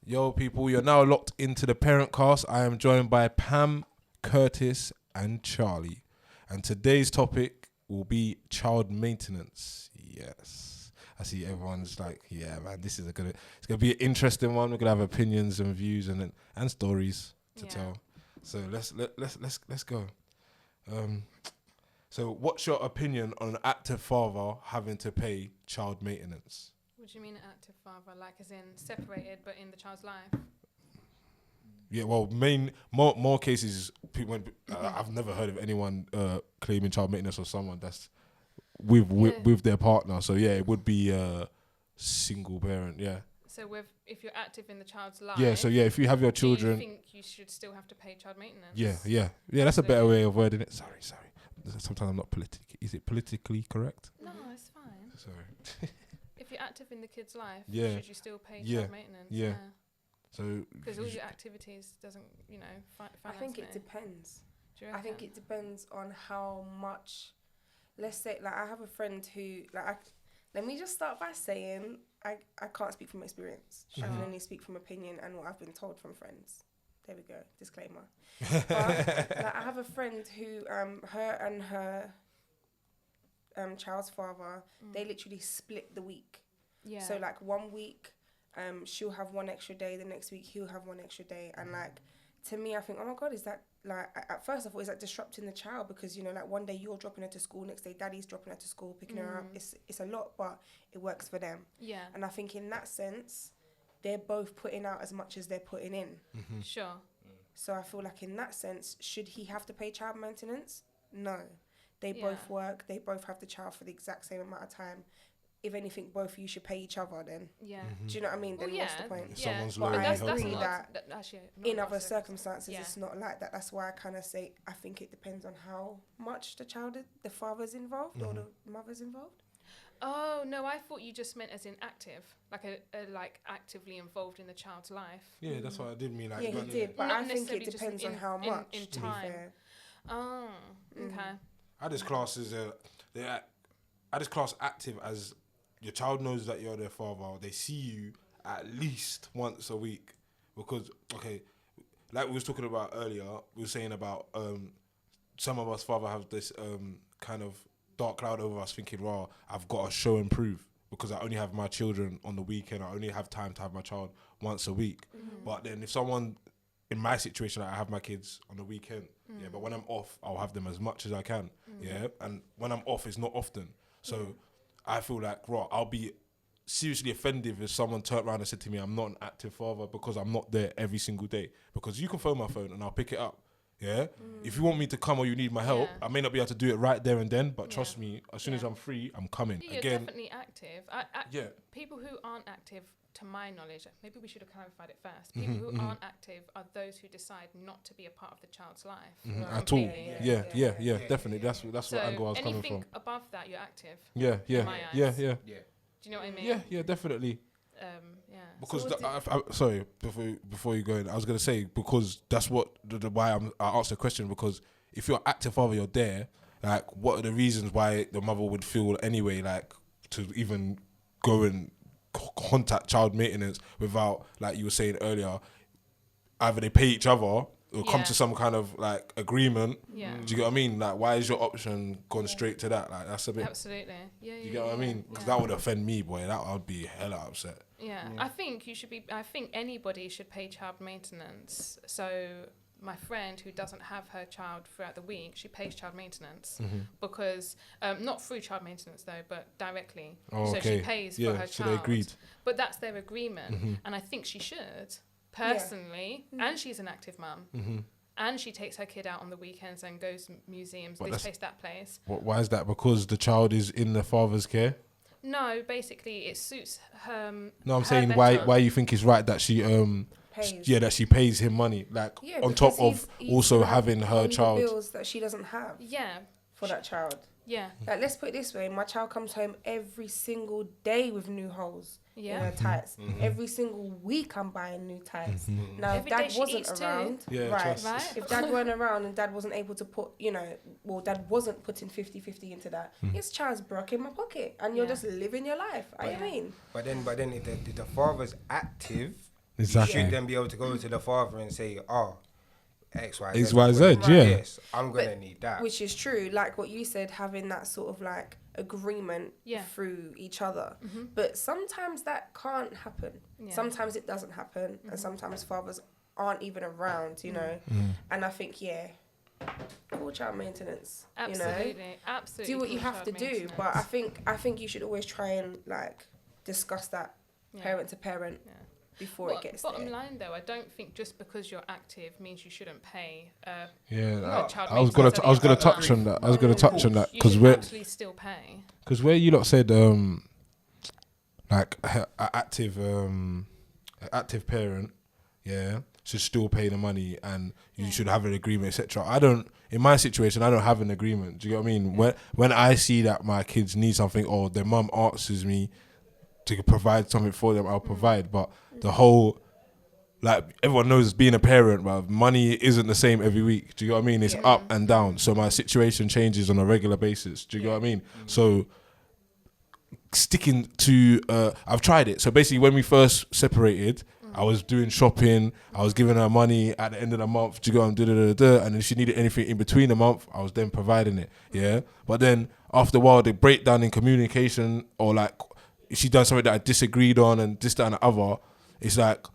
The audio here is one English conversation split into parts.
Yo, people, you're now locked into the Parentcast. I am joined by Pam, Curtis, and Charlie. And today's topic will be child maintenance. Yes. I see everyone's like, yeah, man, it's gonna be an interesting one. We're gonna have opinions and views and stories to tell. So let's go. So what's your opinion on an active father having to pay child maintenance? What do you mean active father? Like as in separated but in the child's life? Yeah, well, more cases, I've never heard of anyone claiming child maintenance or someone that's with their partner. So yeah, it would be a single parent, yeah. So if you're active in the child's life, if you have your children, do you think you should still have to pay child maintenance? Yeah. That's a better way of wording it. Sorry. Sometimes I'm not politically. Is it politically correct? No, it's fine. Sorry. If you're active in the kid's life, should you still pay Yeah. child maintenance? Yeah. So because all your activities doesn't, I think it depends. Do you reckon? I think it depends on how much. Let's say, like, I have a friend who, let me just start by saying I can't speak from experience. I can only speak from opinion and what I've been told from friends. There we go, disclaimer. But I have a friend who, her and her child's father, they literally split the week. Yeah. So like 1 week, she'll have one extra day. The next week he'll have one extra day. And like, to me, I think, oh my God, is that like? At first I thought, is that disrupting the child? Because like one day you're dropping her to school, next day daddy's dropping her to school, picking her up. It's a lot, but it works for them. Yeah. And I think in that sense, they're both putting out as much as they're putting in. Mm-hmm. Sure. So I feel like in that sense, should he have to pay child maintenance? No. They both work. They both have the child for the exact same amount of time. If anything, both of you should pay each other then. Yeah. Do you know what I mean? Then what's the point? Someone's But I agree not, that actually, in other circumstances, it's not like that. That's why I kind of say I think it depends on how much the father's involved or the mother's involved. Oh no, I thought you just meant as in active, like like actively involved in the child's life. Yeah, that's what I did mean. Like, Yeah, he did, but I think it depends on how much. In to time. be fair. Oh, okay. I just class active as your child knows that you're their father. They see you at least once a week because like we was talking about earlier, we were saying about some of us father have this kind of dark cloud over us thinking, well, I've got to show and prove because I only have my children on the weekend. I only have time to have my child once a week. But then if someone in my situation, I have my kids on the weekend, but when I'm off, I'll have them as much as I can, and when I'm off, it's not often. So I feel like, I'll be seriously offended if someone turned around and said to me, I'm not an active father because I'm not there every single day. Because you can phone my phone and I'll pick it up. Yeah. If you want me to come or you need my help, I may not be able to do it right there and then, but trust me, as soon as I'm free, I'm coming. You're Again, definitely active. People who aren't active, to my knowledge, maybe we should have clarified it first. People who aren't active are those who decide not to be a part of the child's life. At all. Yeah, definitely. That's what angle I was coming from. Anything above that, you're active. Yeah. Do you know what I mean? Yeah, definitely. Because So sorry, before you go in, I was gonna say because that's what why I asked the question, because if you're active father, you're there. Like, what are the reasons why the mother would feel anyway, like, to even go and contact child maintenance without, like you were saying earlier, either they pay each other or come to some kind of like agreement. Yeah. Do you get what I mean? Like, why is your option gone straight to that? Like, that's a bit. Absolutely. Yeah. You get what I mean? Because that would offend me, boy. That I'd be hella upset. Yeah. I think I think anybody should pay child maintenance. So my friend who doesn't have her child throughout the week, she pays child maintenance because not through child maintenance though, but directly. So she pays for her so child. they agreed. But that's their agreement, and I think she should personally. And she's an active mum, and she takes her kid out on the weekends and goes to museums, this place, that place. Why is that? Because the child is in the father's care? No, basically it suits her. No, I'm saying why you think it's right that she pays. that she pays him money, like on top of also having her child. The bills that she doesn't have. Yeah. For that child. Yeah. Like, let's put it this way: my child comes home every single day with new holes in her tights. Every single week, I'm buying new tights. Now, if Dad wasn't around, right? If Dad weren't around and Dad wasn't able to put, Dad wasn't putting 50-50 into that, his child's broke in my pocket, and you're just living your life. I mean. But then, if the father's active, Exactly. You should then be able to go to the father and say, oh, X, Y, Z. X, Y, Z, Right. yeah. Yes, I'm going to need that. Which is true, like what you said, having that sort of like agreement Yeah. through each other. But sometimes that can't happen. Yeah. Sometimes it doesn't happen, and sometimes fathers aren't even around, you know. And I think, call child maintenance. Absolutely, You know, absolutely. do what you call have to child do. maintenance. But I think you should always try and like discuss that parent to parent before it gets bottom there. line though, I don't think just because you're active means you shouldn't pay. Yeah, child I was gonna maintenance touch on that. I was gonna touch on that You because should we're actually still pay. because where you lot said like a active parent, should still pay the money and you should have an agreement, etc. I don't. In my situation, I don't have an agreement. Do you get what I mean? When I see that my kids need something or their mum asks me to provide something for them, I'll provide. But the whole, like, everyone knows being a parent, but money isn't the same every week. Do you get what I mean? It's up and down. So my situation changes on a regular basis. Do you get what I mean? So sticking to, I've tried it. So basically when we first separated, I was doing shopping, I was giving her money at the end of the month to go and and if she needed anything in between the month, I was then providing it. Yeah. But then after a while, the breakdown in communication, or like if she done something that I disagreed on and this, that and the other, it's like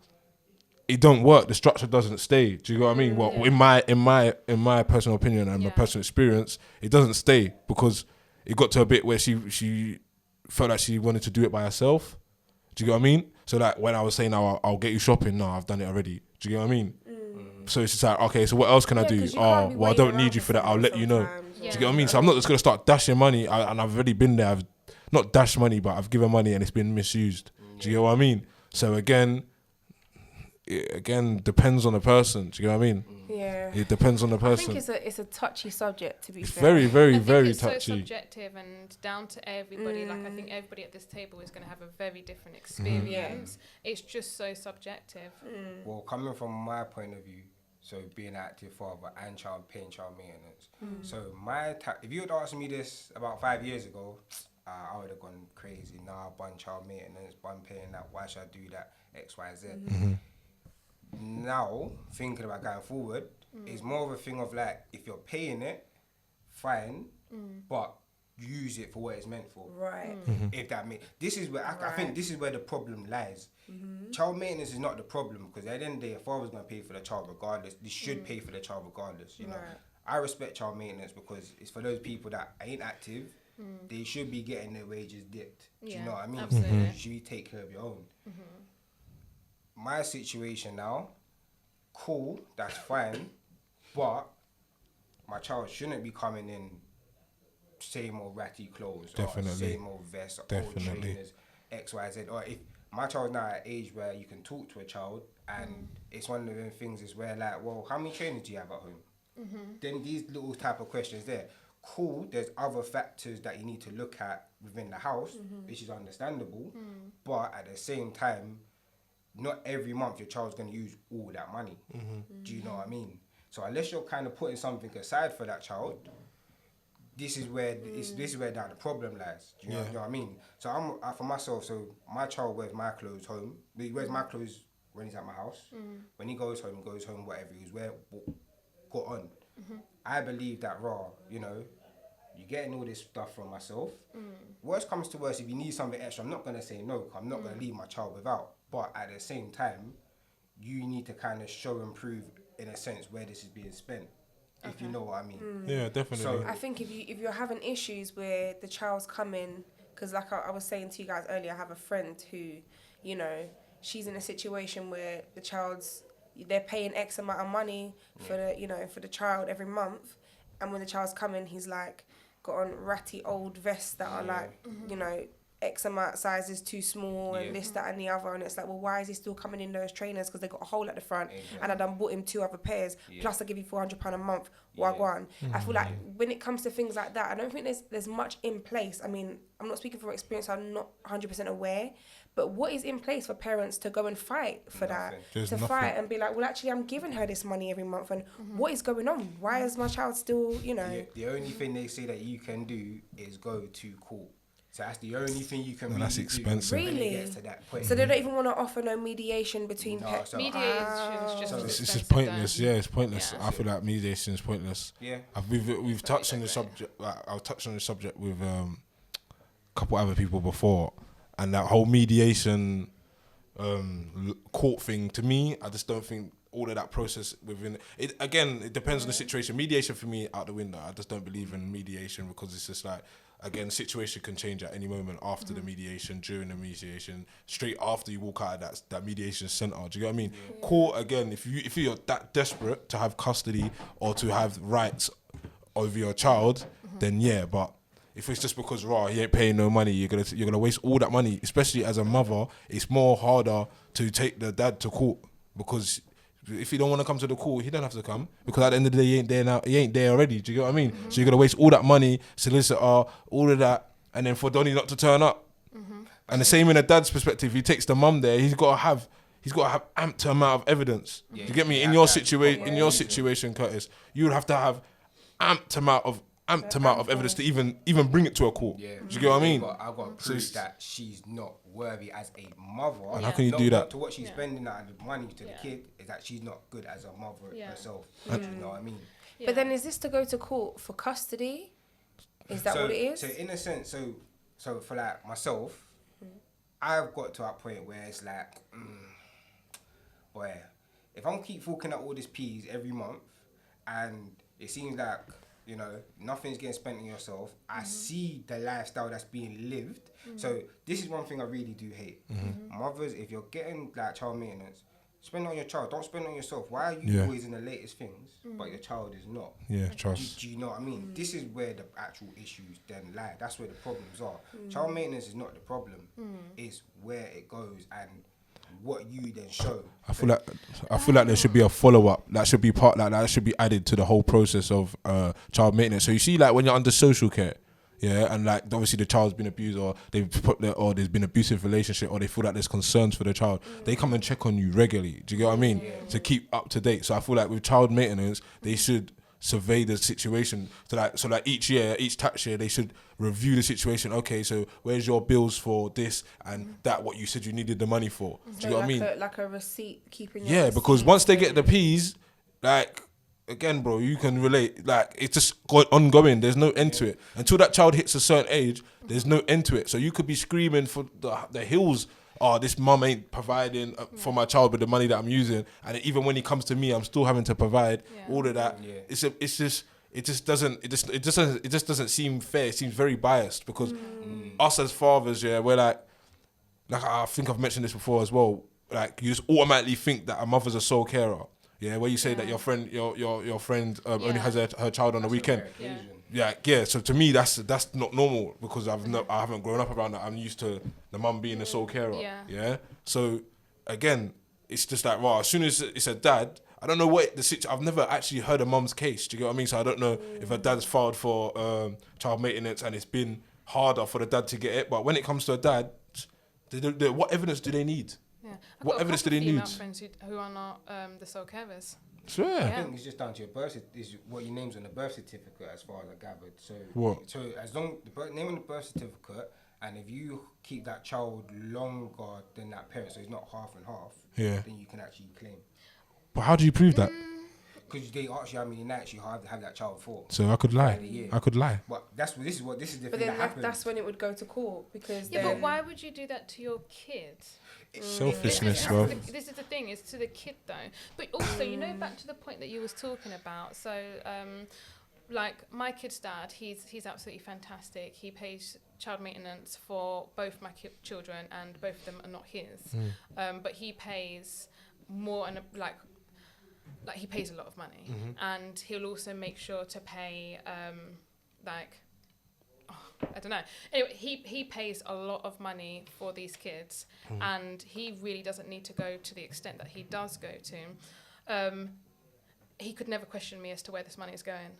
it don't work. The structure doesn't stay. Do you know what I mean? Well, in my personal opinion and my personal experience, it doesn't stay because it got to a bit where she felt like she wanted to do it by herself. Do you get what I mean? So like when I was saying, I'll get you shopping, no, I've done it already. Do you get what I mean? So it's just like, okay, so what else can I do? 'cause you can't be Well, I don't waiting need around you for for that. I'll someone let you know. sometimes, Do you get what I mean? So I'm not just gonna start dashing money, and I've already been there. I've not dashed money, but I've given money and it's been misused. Do you get what I mean? So again, it depends on the person. Do you get what I mean? Yeah. It depends on the I person. think it's a touchy subject, to be It's fair. very, very, I think very it's touchy. so subjective and down to everybody. Like I think everybody at this table is going to have a very different experience. It's just so subjective. Well, coming from my point of view, so being an active father and paying child maintenance. So if you had asked me this about 5 years ago, I would have gone crazy. Nah, bun child maintenance, bun paying that. Why should I do that? X, Y, Z. Now, thinking about going forward, it's more of a thing of like, if you're paying it, fine, but use it for what it's meant for. Right. If that makes, this is where I think this is where the problem lies. Child maintenance is not the problem because at the end of the day, a father's gonna pay for the child regardless. They should pay for the child regardless. You know, I respect child maintenance because it's for those people that ain't active. They should be getting their wages dipped. Do you know what I mean? Absolutely. You should take care of your own. My situation now, cool, that's fine, but my child shouldn't be coming in same old ratty clothes, Definitely. or same old vest, or old trainers, X, Y, Z. Or if my child's now at an age where you can talk to a child, and it's one of them things is where like, well, how many trainers do you have at home? Then these little type of questions there. Cool, there's other factors that you need to look at within the house, which is understandable, but at the same time, not every month your child's going to use all that money. Do you know what I mean? So unless you're kind of putting something aside for that child, this is where the problem lies. Do you know what I mean? So I'm for myself. So my child wears my clothes home. He wears my clothes when he's at my house. When he goes home, whatever he's got on. I believe that you know, you're getting all this stuff from myself. Worst comes to worst, if you need something extra, I'm not gonna say no. I'm not gonna leave my child without. But at the same time, you need to kind of show and prove, in a sense, where this is being spent. If you know what I mean. Yeah, definitely. So I think if you're having issues where the child's coming, because like I was saying to you guys earlier, I have a friend who, you know, she's in a situation where they're paying X amount of money for the child every month, and when the child's coming, he's like got on ratty old vests that are like, you know, X amount sizes too small and this, that and the other, and it's like, well, why is he still coming in those trainers? Because they got a hole at the front, and I done bought him 2 other pairs, plus I give you £400 a month, wagwan. I feel like when it comes to things like that, I don't think there's much in place. I mean, I'm not speaking from experience, I'm not 100% aware, but what is in place for parents to go and fight for that? There's to nothing. fight and be like, well, actually, I'm giving her this money every month, and what is going on? Why is my child still, you know? the only thing they say that you can do is go to court So that's the only thing you can No, really that's expensive. do when Really? it gets to that point. So they don't even want to offer no mediation between No, parents. so- Mediation is just So as It's expensive, just pointless. though. Yeah, it's pointless. Yeah. I feel like mediation is pointless. Yeah. We've touched on the great. subject. Like, I've touched on the subject with a couple other people before, and that whole mediation court thing. To me, I just don't think all of that process within it. Again, it depends on the situation. Mediation for me out the window. I just don't believe in mediation because it's just like. Again, situation can change at any moment after the mediation, during the mediation, straight after you walk out of that mediation centre. Do you get what I mean? Yeah. Court, again, if you're that desperate to have custody or to have rights over your child, then yeah. But if it's just because he ain't paying no money, you're gonna waste all that money. Especially as a mother, it's more harder to take the dad to court because. If he don't want to come to the court, he don't have to come because at the end of the day, he ain't there now. He ain't there already. Do you get what I mean? So you're gonna waste all that money, solicitor, all of that, and then for Donnie not to turn up. And the same in a dad's perspective. He takes the mum there. He's got to have amped amount of evidence. Yeah, Do you get me? yeah, In your that's situation, proper in your reason. situation, Curtis, you would have to have amped amount of evidence to even bring it to a court. Yeah. Do you get what I mean? I've got to prove that she's not worthy as a mother. And how can you do that? To what she's spending that money to the kid is that she's not good as a mother herself. Do you know what I mean? But then is this to go to court for custody? Is that what it is? So in a sense, so for like myself, I've got to a point where it's like, boy, if I'm keep forking out all this peas every month, and it seems like nothing's getting spent on yourself. I see the lifestyle that's being lived. So this is one thing I really do hate. Mothers, if you're getting like child maintenance, spend it on your child. Don't spend it on yourself. Why are you always in the latest things, but your child is not? Yeah, trust. Do you know what I mean? This is where the actual issues then lie. That's where the problems are. Child maintenance is not the problem. It's where it goes and what you then show. I feel like there should be a follow-up that should be that should be added to the whole process of child maintenance. So you see, like when you're under social care, yeah, and like obviously the child's been abused or or there's been abusive relationship or they feel like there's concerns for the child, they come and check on you regularly. Do you get what I mean? To keep up to date. So I feel like with child maintenance, they should survey the situation. So like each year, each tax year, they should review the situation. Okay, so where's your bills for this and that? What you said you needed the money for. Do you know what I mean? Like a receipt, keeping your Yeah, because once they get the P's, like again, bro, you can relate. Like it's just ongoing. There's no end to it until that child hits a certain age. There's no end to it. So you could be screaming for the hills. Oh, this mum ain't providing for my child with the money that I'm using, and even when he comes to me, I'm still having to provide all of that. Yeah. It just doesn't seem fair. It seems very biased because us as fathers, we're like I think I've mentioned this before as well. Like you just automatically think that a mother's a sole carer. Yeah, where you say that your friend only has her child on the weekend. Yeah. So to me, that's not normal because I haven't grown up around that. I'm used to the mum being a sole carer. Yeah. So again, it's just like as soon as it's a dad, I don't know what the situation. I've never actually heard a mum's case. Do you get what I mean? So I don't know if a dad's filed for child maintenance and it's been harder for the dad to get it. But when it comes to a dad, what evidence do they need? Yeah. What evidence do they need? Friends who are not the sole carers. Sure. I think it's just down to your is what your name's on the birth certificate, as far as I gathered. So what? So as long name on the birth certificate, and if you keep that child longer than that parent, so it's not half and half. Then you can actually claim. But how do you prove that? Because they ask you how many nights you have that child for. So I could lie. But this is the thing but that then happens. that's when it would go to court because but why would you do that to your kid? Selfishness, bro. This is the thing, it's to the kid though. But also, back to the point that you was talking about. So, like my kid's dad, he's absolutely fantastic. He pays child maintenance for both my children, and both of them are not his. But he pays more and like he pays a lot of money, and he'll also make sure to pay I don't know. Anyway, he pays a lot of money for these kids, and he really doesn't need to go to the extent that he does go to. He could never question me as to where this money is going,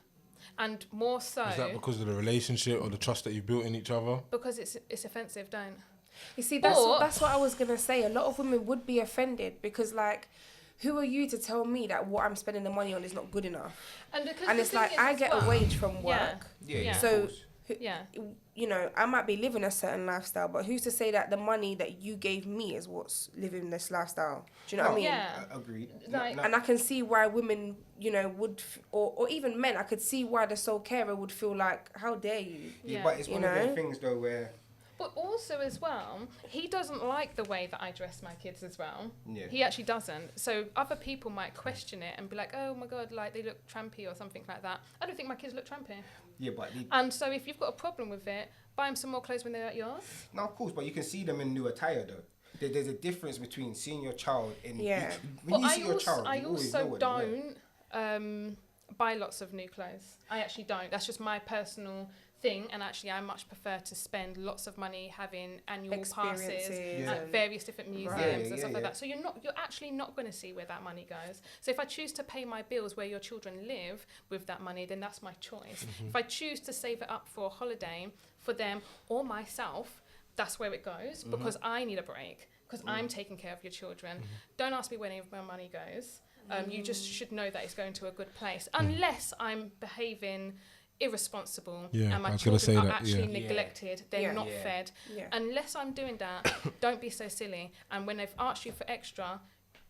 and more so. Is that because of the relationship or the trust that you built in each other? Because it's offensive, don't. You see, that's what I was gonna say. A lot of women would be offended because, like, who are you to tell me that what I'm spending the money on is not good enough? And it's like I get a wage from work. Yeah. So you know, I might be living a certain lifestyle, but who's to say that the money that you gave me is what's living this lifestyle? Do you know what I mean? Yeah. Agreed. Like- And I can see why women, you know, or even men, I could see why the sole carer would feel like, how dare you? Yeah. But it's You one of know? them things though where But also as well, he doesn't like the way that I dress my kids as well. Yeah. He actually doesn't. So other people might question it and be like, oh my God, like they look trampy or something like that. I don't think my kids look trampy. yeah, but And so if you've got a problem with it, buy them some more clothes when they're at yours. no, of course, but you can see them in new attire though. There's a difference between seeing your child in Yeah. when But you see your child, I you always know also what they wear. don't buy lots of new clothes. I actually don't. That's just my personal thing, and actually I much prefer to spend lots of money having annual passes Experiences Yeah. at various different museums Right. and Yeah, stuff yeah, like yeah. that. So you're actually not going to see where that money goes. So if I choose to pay my bills where your children live with that money, then that's my choice. If I choose to save it up for a holiday for them or myself, that's where it goes, because I need a break, because I'm taking care of your children. Don't ask me where any of my money goes. You just should know that it's going to a good place, unless I'm behaving irresponsible Yeah, and my I was gonna children say are that, actually yeah. neglected, they're Yeah. not Yeah. fed. Yeah. Unless I'm doing that, don't be so silly. And when they've asked you for extra,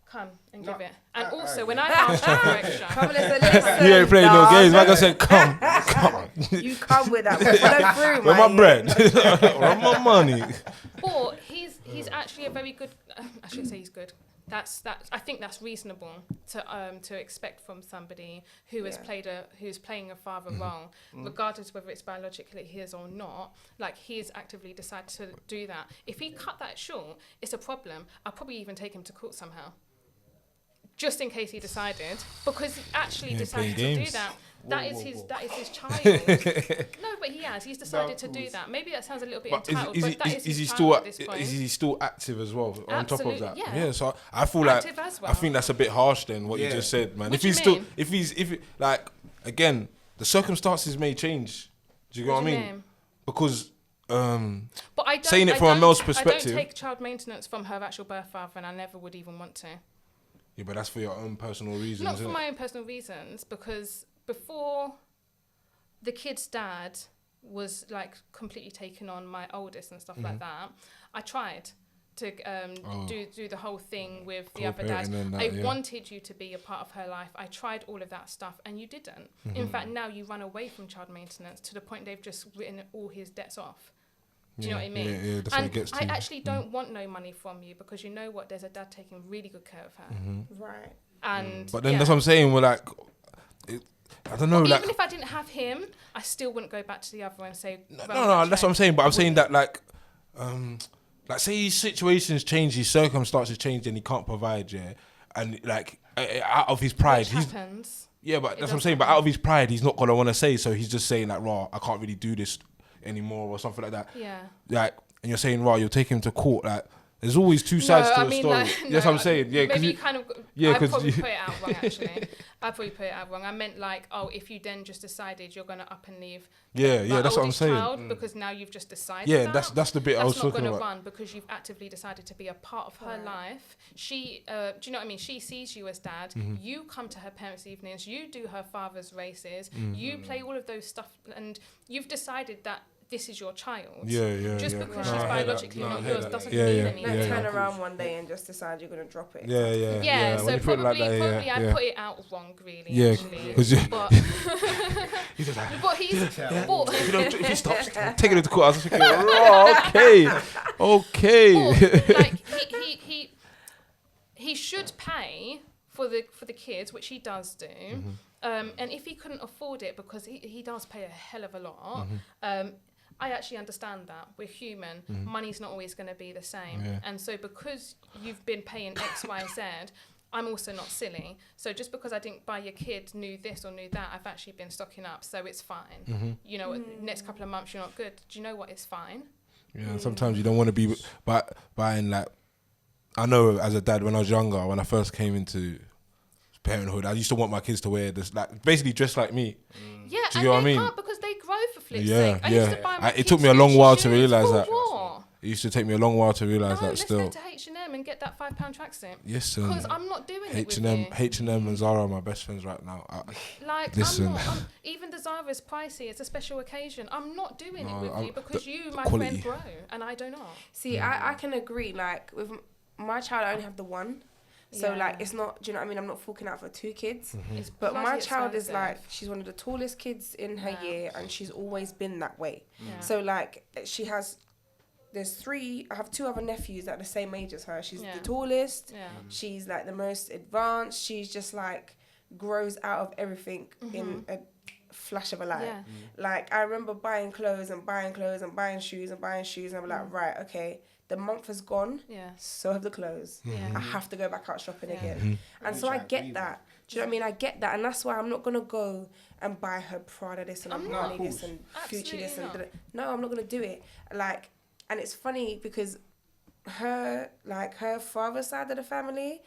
come and No, give it. And I also, agree. when I asked you for extra, Come listen, listen. You ain't playing no dog. games. Like I said, come. You come with that. Follow through, Where my man. bread? Where my money? but he's actually a very good. I shouldn't say he's good. That's I think that's reasonable to expect from somebody who has Yeah. who's playing a father role, regardless whether it's biologically his or not. Like, he has actively decided to do that. If he cut that short, it's a problem. I'll probably even take him to court somehow, just in case he decided, because he actually Yeah, decided playing to do games. that. Whoa, That is whoa, his whoa. that is his child. No, but he has. He's decided to do course. that. Maybe that sounds a little bit But entitled, is but that is he his still child at this point. is he still active as well on top of Absolutely, that? yeah. So I feel like Active as well. I think that's a bit harsh then what you Yeah. just said, man. What If do you he's still mean? if it, like again, the circumstances may change. Do you know what I do you mean? mean? Because But I don't, saying it I from a don't- male's I perspective- don't take child maintenance from her actual birth father, and I never would even want to. yeah, but that's for your own personal reasons. Not for innit? my own personal reasons, because before the kid's dad was like completely taking on my oldest and stuff like that, I tried to do the whole thing with the other dads. Co-parenting and that, I yeah. wanted you to be a part of her life. I tried all of that stuff, and you didn't. In fact, now you run away from child maintenance to the point they've just written all his debts off. Do you know what I mean? Yeah, that's what it And gets to. I actually don't want no money from you, because you know what? There's a dad taking really good care of her. Right. And But then yeah. that's what I'm saying. We're like, I don't know, like Even if I didn't have him, I still wouldn't go back to the other and say, no, that's what I'm saying. But I'm saying that like say his situations change, his circumstances change, and he can't provide, yeah, and like out of his pride, Which he's happens. yeah, but It that's what I'm does saying. But happen. out of his pride, he's not gonna want to say, so he's just saying like, "Raw, I can't really do this anymore," or something like that. Yeah. Like, and you're saying, "Raw, you'll take him to court." Like, there's always two sides to a story. That's what I'm saying. Yeah, maybe because you kind of. yeah, I 'cause probably you- put it out wrong. Actually, I probably put it out wrong. I meant like, oh, if you then just decided you're gonna up and leave. yeah, my that's what I'm oldest saying. Child, because now you've just decided. Yeah, that. that's the bit I was That's not talking going to about. run, because you've actively decided to be a part of her Right. life. She, do you know what I mean? She sees you as dad. Mm-hmm. You come to her parents' evenings. You do her father's races. Mm-hmm. You play all of those stuff, and you've decided that this is your child. Yeah. Just yeah. because No, she's I hear biologically that. No, I not hear yours that. doesn't Yeah, mean yeah. anything. Don't Yeah, turn of around one day and just decide you're gonna drop it. Yeah. Yeah, When so you put it probably, like that, probably I yeah. put it out wrong, really. Yeah, actually. 'cause you- But, He's just like, but he's. But, if he stops taking it to court, I was thinking, "Oh, okay. but, like he should pay for the kids, which he does do. And if he couldn't afford it, because he does pay a hell of a lot, I actually understand that. We're human. Money's not always going to be the same. Yeah. And so because you've been paying X, Y, Z, I'm also not silly. So just because I didn't buy your kid new this or new that, I've actually been stocking up. So it's fine. You know, next couple of months you're not good. Do you know what? It's fine. Yeah, and sometimes you don't want to be buying like. I know as a dad, when I was younger, when I first came into parenthood, I used to want my kids to wear this, like basically dress like me. Yeah, Do and you know what I they mean? can't, because they grow, for flip's Yeah, sake. I used to yeah. buy my It kids took me a long while to shoes. realise For that. what? It used to take me a long while to realise No, that let's still. go to H&M and get that £5 tracksuit. Yes, Because I'm not doing it with H&M, you. H&M and Zara are my best friends right now. Like, Listen. I'm not, even the cassava is pricey. It's a special occasion. I'm not doing it with you because you, my quality. friend, grow, and I do not. See, I can agree. Like with my child, I only have the one. So like it's not, do you know what I mean? I'm not forking out for 2 kids. It's But my bloody child is expensive. like, she's one of the tallest kids in her year, and she's always been that way. Yeah. So like there's 3, I have 2 other nephews that are the same age as her. She's the tallest. Yeah. She's like the most advanced. She's just like grows out of everything in a flash of a light. Yeah. Like I remember buying clothes and buying clothes and buying shoes and buying shoes, and I'm like, right, okay, the month has gone. Yeah. So have the clothes. Yeah. I have to go back out shopping Yeah. again. And so I Which I get agree that. Do you know what I mean? I get that, and that's why I'm not gonna go and buy her Prada this and I'm Armani not. this and Gucci this and Absolutely no, I'm not gonna do it. Like, and it's funny because her father's side of the family,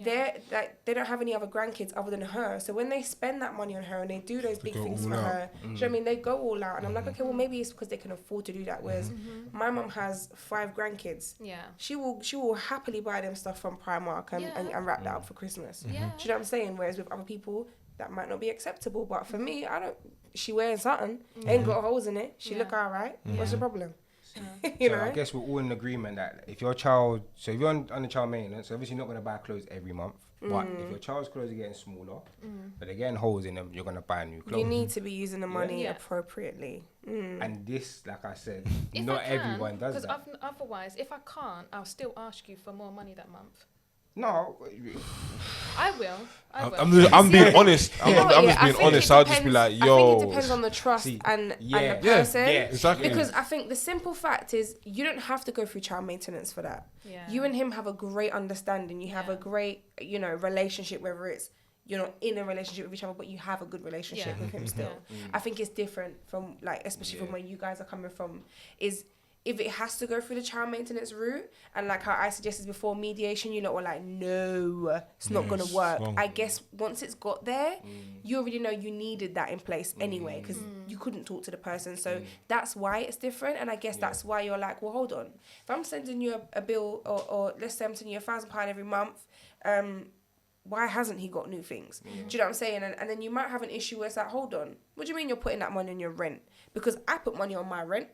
they're like they don't have any other grandkids other than her. So when they spend that money on her and they do those big things for her, do you know what I mean? They go all out, and I'm like, okay, well maybe it's because they can afford to do that. Whereas my mum has 5 grandkids. Yeah. She will happily buy them stuff from Primark and wrap that up for Christmas. Yeah. Do you know what I'm saying? Whereas with other people, that might not be acceptable. But for me, I don't. She wearing something, ain't got holes in it. She look alright. What's the problem? you So know. I guess we're all in agreement that if your child, so if you're on the child maintenance, obviously you're not going to buy clothes every month. But if your child's clothes are getting smaller, but they're getting holes in them, you're going to buy new clothes. You need to be using the money Yeah. appropriately. And this, like I said, If not I can, everyone does that. Because otherwise, if I can't, I'll still ask you for more money that month. No, I will. I'm being honest. You know what, I'm yeah, just I being think honest. it I'll just be depends- like, I yo. think it depends on the trust See, and the yeah, person. exactly. Because I think the simple fact is you don't have to go through child maintenance for that. Yeah. You and him have a great understanding. You have a great, relationship, whether it's you're not in a relationship with each other, but you have a good relationship with him still. I think it's different from especially from where you guys are coming from, is if it has to go through the child maintenance route, and like how I suggested before, mediation, you lot were like, no, it's not going to work. I guess once it's got there, you already know you needed that in place anyway, because you couldn't talk to the person. So that's why it's different. And I guess that's why you're like, well, hold on. If I'm sending you a bill, or let's say I'm sending you £1,000 every month, why hasn't he got new things? Do you know what I'm saying? And then you might have an issue where it's like, hold on, what do you mean you're putting that money on your rent? Because I put money on my rent.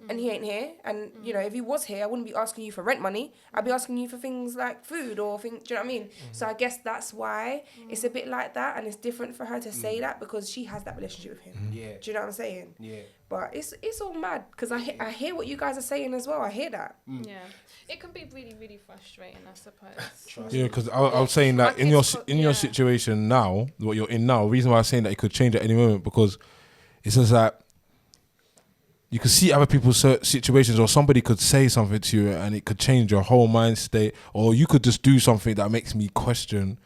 And he ain't here, and if he was here, I wouldn't be asking you for rent money. I'd be asking you for things like food or things. Do you know what I mean? So I guess that's why it's a bit like that, and it's different for her to say that because she has that relationship with him. Yeah. Do you know what I'm saying? Yeah. But it's all mad because I hear what you guys are saying as well. I hear that. Yeah, it can be really, really frustrating, I suppose. Yeah, because I was saying that in your situation now, what you're in now, the reason why I was saying that it could change at any moment, because it's just like you could see other people's situations, or somebody could say something to you and it could change your whole mind state, or you could just do something that makes me question.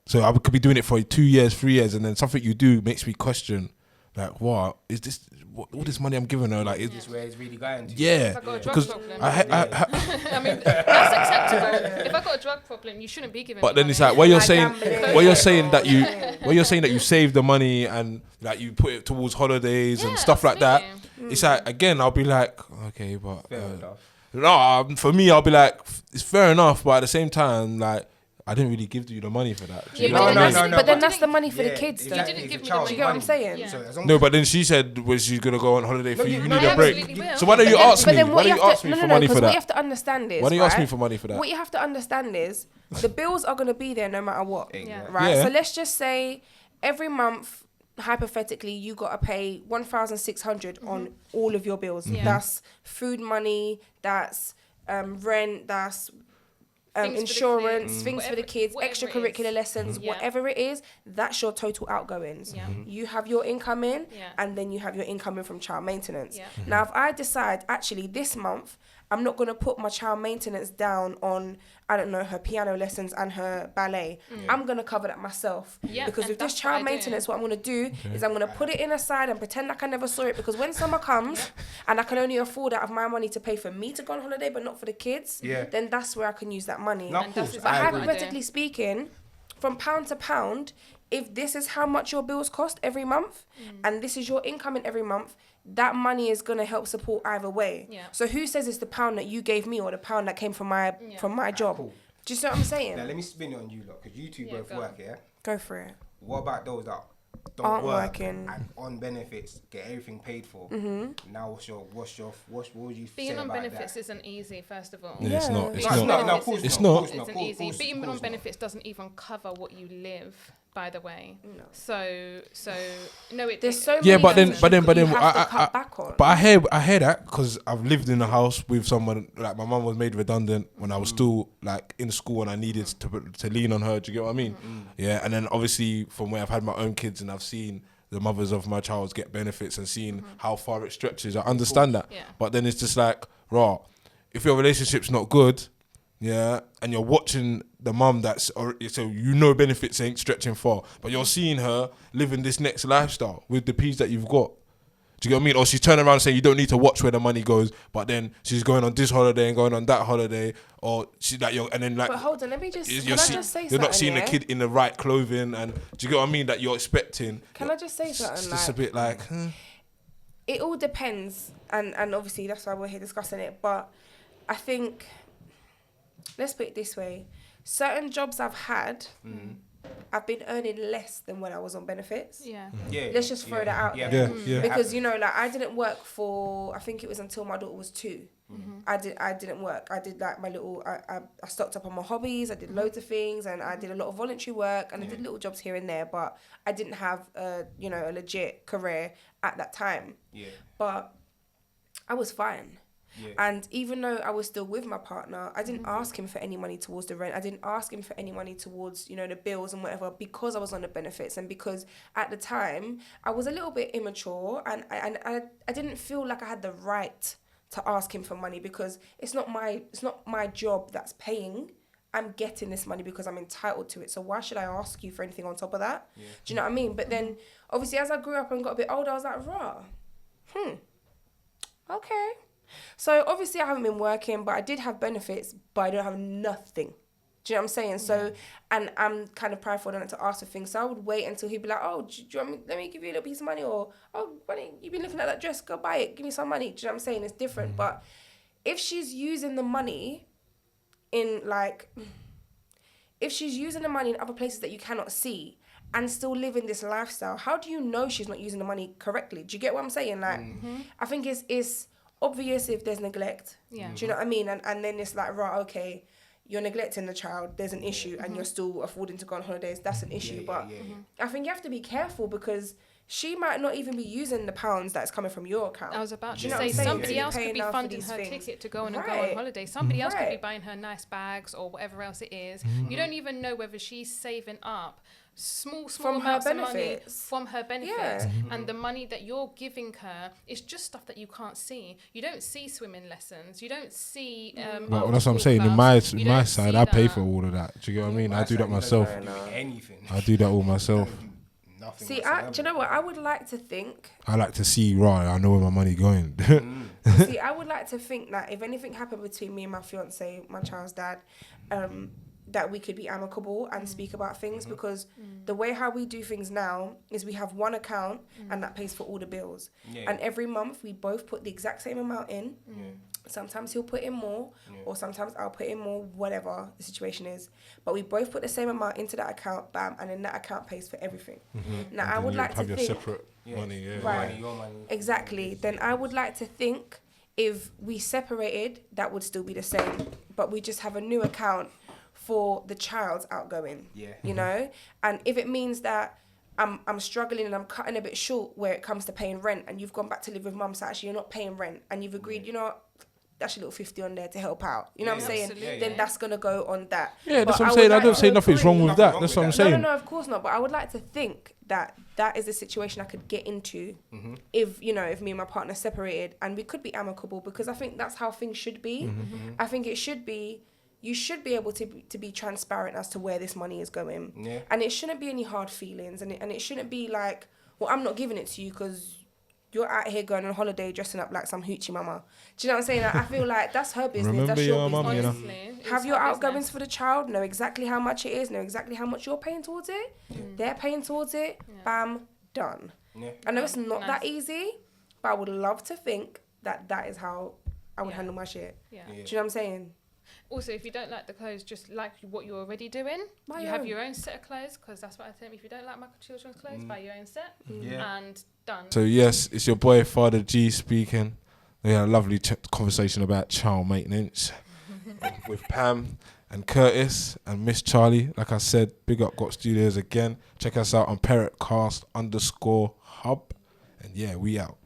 So I could be doing it for 2 years, 3 years, and then something you do makes me question, like, what is this? All this money I'm giving her, like, Is this where it's really going to? yeah, If I got a drug because problem, I I mean, that's acceptable. If I got a drug problem, you shouldn't be giving. but me then it's money. like what you're Like saying, gambling. what you're saying that you, what you're saying that you save the money and like you put it towards holidays and stuff like that. It's like, again, I'll be like, okay, but Fair enough. no, for me, I'll be like, it's fair enough, but at the same time, like, I didn't really give you the money for that. Do you Yeah, know but what I mean? then that's the money for the kids. You Though. didn't It's give a me the child's money. Do you get what I'm saying? Yeah. So as long No, as but then she said, was she gonna go on holiday for you? You need I a break. absolutely will. So why don't you ask But me? then Why what don't you you have ask to me no, for no, money for because what you that? have to understand is Why don't you ask me right? for money for that? What you have to understand is the bills are going to be there no matter what, Yeah. right? Yeah. So let's just say every month, hypothetically, you got to pay 1,600 on all of your bills. Yeah. That's food money, that's rent, that's Things for the insurance, kids, things for the whatever- kids, whatever it extracurricular is. lessons, whatever it is, that's your total outgoings. Yeah. You have your income in, Yeah. and then you have your income in from child maintenance. Yeah. Now, if I decide, actually, this month, I'm not going to put my child maintenance down on, I don't know, her piano lessons and her ballet. I'm going to cover that myself. Yeah, Because and with this that's what I child do. maintenance, what I'm going to do is I'm going to put it in aside and pretend like I never saw it. Because when summer comes and I can only afford out of my money to pay for me to go on holiday, but not for the kids, then that's where I can use that money. No, of course, that's But I agree. hypothetically speaking, from pound to pound, if this is how much your bills cost every month, and this is your income in every month, that money is gonna help support either way. Yeah. So who says it's the pound that you gave me or the pound that came from my job? Cool. Do you see what I'm saying? Now let me spin it on you lot, because you two both go. work, yeah? Go for it. What about those that don't Aren't work working. and on benefits, get everything paid for. Now, what would you Being say on about benefits that? isn't easy, first of all. Yeah, it's not. It's Being not. on No, of benefits course It's not. not. Of course isn't not. easy. Being on Of course benefits doesn't even cover what you live, by the way. No. So no, it. There's so Yeah, many but then, things but then, but you then, have to cut back on. but I hear that because I've lived in a house with someone like my mum was made redundant when I was still like in school and I needed to lean on her. Do you get what I mean? Yeah, and then obviously from where I've had my own kids and I've seen the mothers of my child get benefits and seen how far it stretches. I understand that, Yeah. but then it's just like, raw. If your relationship's not good, yeah, and you're watching the mum so you know benefits ain't stretching far, but you're seeing her living this next lifestyle with the peas that you've got. Do you get what I mean? Or she's turning around saying you don't need to watch where the money goes, but then she's going on this holiday and going on that holiday, or she's like and then like. But hold on, let me just. Can I just say something? You're not seeing yeah? a kid in the right clothing, and do you get what I mean? That you're expecting. Can I just say It's something? just a bit like. It all depends, and obviously that's why we're here discussing it. But I think, let's put it this way: certain jobs I've had, I've been earning less than when I was on benefits. Yeah. Yeah. Let's just throw that out there. Yeah, yeah. Because you know, like I didn't work for. I think it was until my daughter was 2. I didn't work. I did like my little. I stocked up on my hobbies. I did loads of things, and I did a lot of voluntary work, and I did little jobs here and there. But I didn't have a legit career at that time. Yeah. But I was fine. Yeah. And even though I was still with my partner, I didn't ask him for any money towards the rent. I didn't ask him for any money towards, the bills and whatever, because I was on the benefits and because at the time I was a little bit immature and I didn't feel like I had the right to ask him for money because it's not my job that's paying. I'm getting this money because I'm entitled to it. So why should I ask you for anything on top of that? Yeah. Do you know what I mean? But then obviously as I grew up and got a bit older, I was like, okay. So obviously I haven't been working, but I did have benefits, but I don't have nothing. Do you know what I'm saying? So, and I'm kind of prideful enough to ask for things. So I would wait until he'd be like, oh, do you want me, let me give you a little piece of money, or, oh, buddy, you've been looking at that dress, go buy it, give me some money. Do you know what I'm saying? It's different. But if she's using the money in if she's using the money in other places that you cannot see and still living this lifestyle, how do you know she's not using the money correctly? Do you get what I'm saying? I think it's obvious if there's neglect. Yeah. Do you know what I mean? And then it's like, right, okay, you're neglecting the child, there's an issue, and you're still affording to go on holidays, that's an issue. I think you have to be careful because she might not even be using the pounds that's coming from your account. I was about to know say, what I'm saying? somebody You're else could paying be now for funding these her things. ticket to go on Right. holiday. Somebody else could be Right. buying her nice bags or whatever else it is. You don't even know whether she's saving up small From her amounts of money benefits. from her benefits, Yeah. and the money that you're giving her is just stuff that you can't see. You don't see swimming lessons. You don't see. Well, that's what I'm saying. In my side, I pay for all of that. Do you get what I mean? I do that myself. Anything. I do that all myself. Nothing. See, do you know what? I would like to think. I like to see, right, I know where my money going. See, I would like to think that if anything happened between me and my fiance, my child's dad, that we could be amicable and speak about things because the way how we do things now is we have one account and that pays for all the bills. Yeah. And every month we both put the exact same amount in. Sometimes he'll put in more or sometimes I'll put in more, whatever the situation is. But we both put the same amount into that account, bam, and then that account pays for everything. Now, And I then would you like to have your think... separate money, yeah. Right. Your money. Exactly. Then I would like to think if we separated, that would still be the same. But we just have a new account for the child's outgoing. Yeah. You know? And if it means that I'm struggling and I'm cutting a bit short where it comes to paying rent and you've gone back to live with mum, so actually you're not paying rent and you've agreed, you know what, that's your little 50 on there to help out. You know what I'm saying? Absolutely. Then that's going to go on that. Yeah, that's But what I'm saying. I would don't like say to nothing's wrong agree- with that. That's what I'm saying. No, of course not. But I would like to think that that is a situation I could get into if me and my partner separated and we could be amicable because I think that's how things should be. I think it should be, you should be able to be transparent as to where this money is going. Yeah. And it shouldn't be any hard feelings and it shouldn't be like, well, I'm not giving it to you because you're out here going on holiday dressing up like some hoochie mama. Do you know what I'm saying? Like, I feel like that's her business. Remember that's your your business. mum, you know. Honestly, it's Have your her outgoings business. for the child, know exactly how much it is, know exactly how much you're paying towards it. They're paying towards it. Bam, done. Yeah. I know it's not that Nice. easy, but I would love to think that that is how I would handle my shit. Yeah. Do you know what I'm saying? Also, if you don't like the clothes, just like what you're already doing. Buy You your have own. your own set of clothes, because that's what I think. If you don't like my children's clothes, buy your own set. Yeah. And done. So yes, it's your boy Father G speaking. We had a lovely conversation about child maintenance with Pam and Curtis and Miss Charlie. Like I said, big up Got Studios again. Check us out on Parentcast _hub. And yeah, we out.